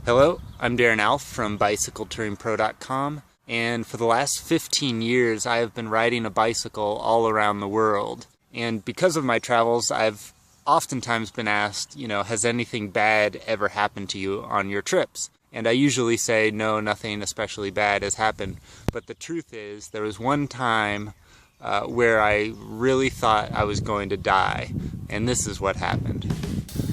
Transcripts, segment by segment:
Hello, I'm Darren Alf from BicycleTouringPro.com, and for the last 15 years I have been riding a bicycle all around the world. And because of my travels, I've oftentimes been asked, has anything bad ever happened to you on your trips? And I usually say, no, nothing especially bad has happened. But the truth is, there was one time where I really thought I was going to die, and this is what happened.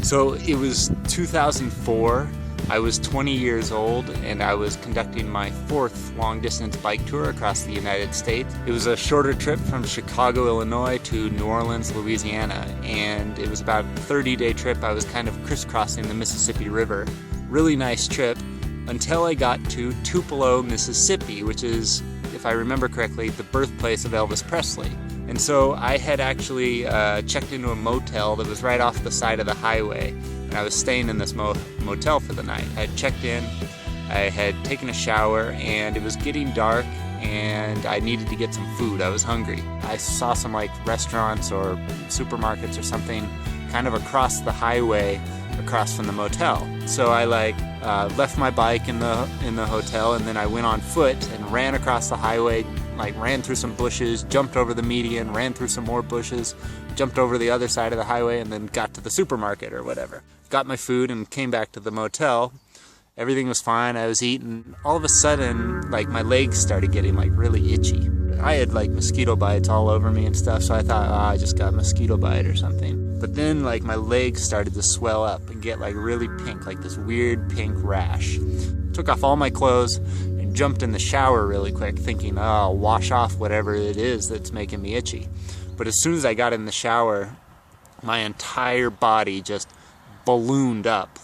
So it was 2004. I was 20 years old and I was conducting my fourth long-distance bike tour across the United States. It was a shorter trip from Chicago, Illinois to New Orleans, Louisiana, and it was about a 30-day trip. I was kind of crisscrossing the Mississippi River. Really nice trip until I got to Tupelo, Mississippi, which is, if I remember correctly, the birthplace of Elvis Presley. And so I had actually checked into a motel that was right off the side of the highway. I was staying in this motel for the night. I had checked in, I had taken a shower, and it was getting dark and I needed to get some food. I was hungry. I saw some restaurants or supermarkets or something kind of across the highway across from the motel. So I left my bike in the hotel, and then I went on foot and ran across the highway, ran through some bushes, jumped over the median, ran through some more bushes, jumped over the other side of the highway, and then got to the supermarket or whatever. Got my food and came back to the motel. Everything was fine. I was eating. All of a sudden, my legs started getting really itchy. I had mosquito bites all over me and stuff, so I thought, I just got a mosquito bite or something. But then my legs started to swell up and get really pink, this weird pink rash. Took off all my clothes and jumped in the shower really quick, thinking, I'll wash off whatever it is that's making me itchy. But as soon as I got in the shower, my entire body just ballooned up,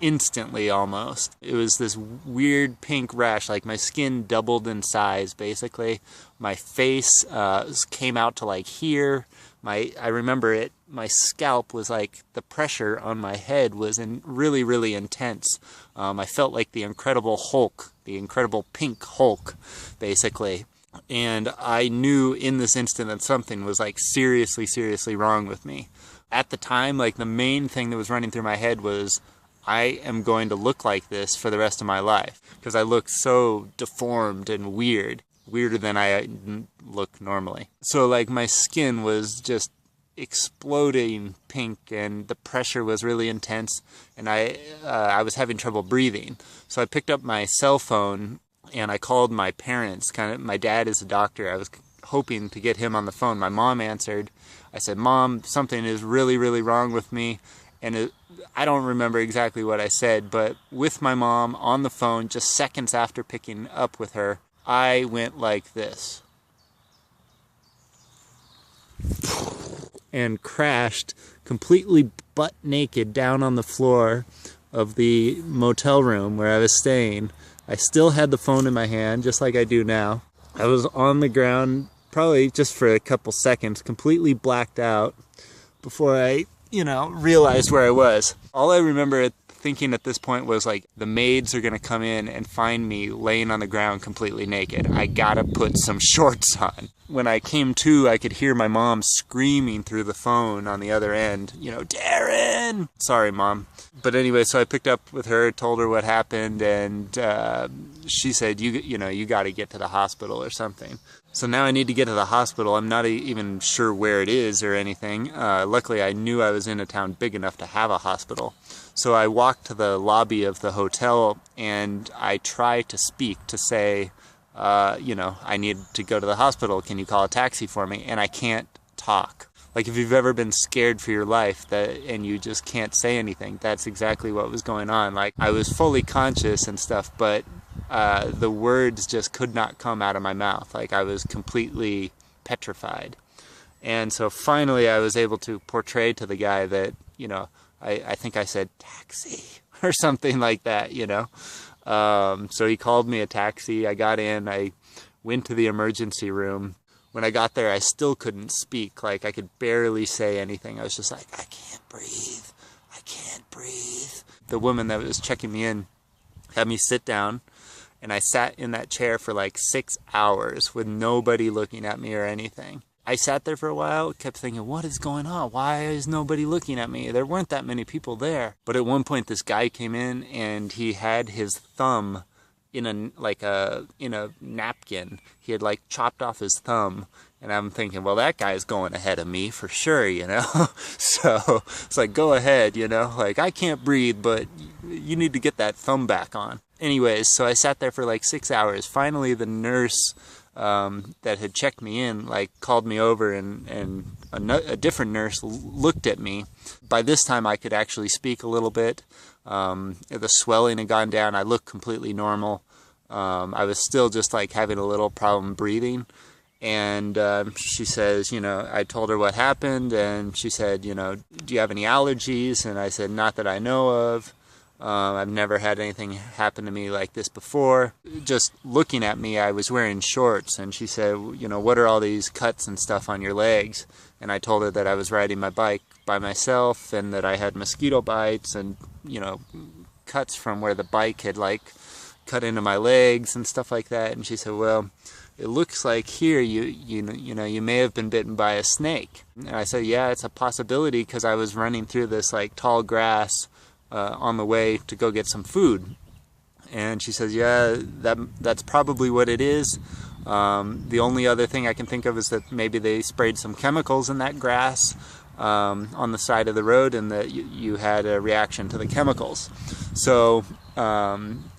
instantly almost. It was this weird pink rash, my skin doubled in size, basically. My face came out to here. I remember it, my scalp was the pressure on my head was really, really intense. I felt like the Incredible Hulk, the Incredible Pink Hulk, basically. And I knew in this instant that something was seriously, seriously wrong with me. At the time, the main thing that was running through my head was, I am going to look like this for the rest of my life, because I look so deformed and weird, weirder than I look normally. So my skin was just exploding pink, and the pressure was really intense, and I was having trouble breathing. So I picked up my cell phone and I called my parents. My dad is a doctor. I was hoping to get him on the phone. My mom answered. I said, Mom, something is really, really wrong with me. And I don't remember exactly what I said, but with my mom on the phone, just seconds after picking up with her, I went like this. And crashed completely butt naked down on the floor of the motel room where I was staying. I still had the phone in my hand, just like I do now. I was on the ground, probably just for a couple seconds, completely blacked out before I, realized where I was. All I remember thinking at this point was the maids are gonna come in and find me laying on the ground completely naked. I gotta put some shorts on. When I came to, I could hear my mom screaming through the phone on the other end, Darren! Sorry, Mom. But anyway, so I picked up with her, told her what happened, and she said, you gotta get to the hospital or something. So now I need to get to the hospital. I'm not even sure where it is or anything. Luckily, I knew I was in a town big enough to have a hospital. So I walked to the lobby of the hotel, and I tried to speak to say, I need to go to the hospital. Can you call a taxi for me? And I can't talk. If you've ever been scared for your life and you just can't say anything, that's exactly what was going on. I was fully conscious and stuff, but the words just could not come out of my mouth. I was completely petrified. And so finally I was able to portray to the guy that, I think I said taxi or something like that, So he called me a taxi. I got in, I went to the emergency room. When I got there, I still couldn't speak. I could barely say anything. I was just I can't breathe. I can't breathe. The woman that was checking me in had me sit down, and I sat in that chair for 6 hours with nobody looking at me or anything. I sat there for a while, kept thinking, what is going on? Why is nobody looking at me? There weren't that many people there. But at one point, this guy came in and he had his thumb in a napkin. He had like chopped off his thumb. And I'm thinking, well, that guy's going ahead of me for sure, you know? So it's like, go ahead, you know? Like, I can't breathe, but you need to get that thumb back on. Anyways, so I sat there for like 6 hours. Finally, the nurse that had checked me in, like, called me over, and a different nurse looked at me. By this time, I could actually speak a little bit. The swelling had gone down. I looked completely normal. I was still just like having a little problem breathing. And she says, you know, I told her what happened, and she said, you know, do you have any allergies? And I said, not that I know of. I've never had anything happen to me like this before. Just looking at me, I was wearing shorts, and she said, you know, what are all these cuts and stuff on your legs? And I told her that I was riding my bike by myself, and that I had mosquito bites and, you know, cuts from where the bike had like cut into my legs and stuff like that. And she said, well, it looks like here you know you may have been bitten by a snake. And I said, yeah, it's a possibility, because I was running through this like tall grass on the way to go get some food. And she says, yeah, that's probably what it is. The only other thing I can think of is that maybe they sprayed some chemicals in that grass on the side of the road, and that you had a reaction to the chemicals. So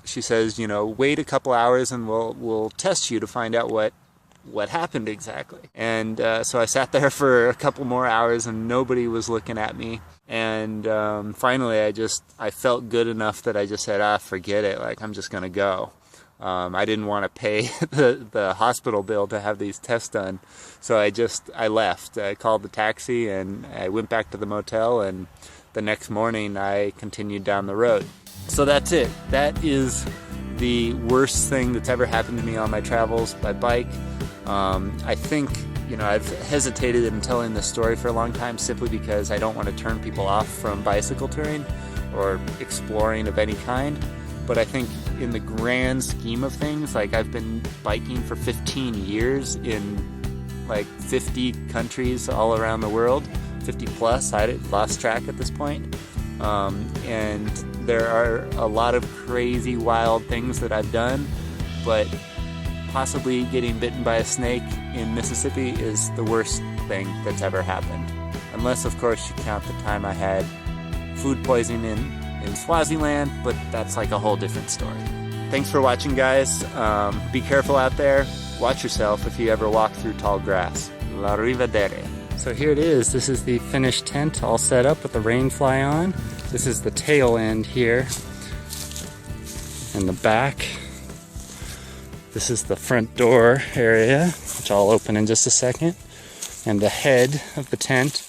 she says, you know, wait a couple hours and we'll test you to find out what happened exactly. And so I sat there for a couple more hours and nobody was looking at me. And finally I felt good enough that I just said, forget it, like, I'm just gonna go. I didn't want to pay the hospital bill to have these tests done. So I left. I called the taxi and I went back to the motel, and the next morning I continued down the road. So that's it. That is the worst thing that's ever happened to me on my travels by bike. I think, you know, I've hesitated in telling this story for a long time simply because I don't want to turn people off from bicycle touring or exploring of any kind. But I think in the grand scheme of things, like, I've been biking for 15 years in like 50 countries all around the world, 50 plus, I lost track at this point. And there are a lot of crazy, wild things that I've done, but possibly getting bitten by a snake in Mississippi is the worst thing that's ever happened. Unless, of course, you count the time I had food poisoning in Swaziland, but that's like a whole different story. Thanks for watching, guys. Be careful out there. Watch yourself if you ever walk through tall grass. La rivedere. So here it is. This is the finished tent all set up with the rain fly on. This is the tail end here. And the back. This is the front door area, which I'll open in just a second. And the head of the tent.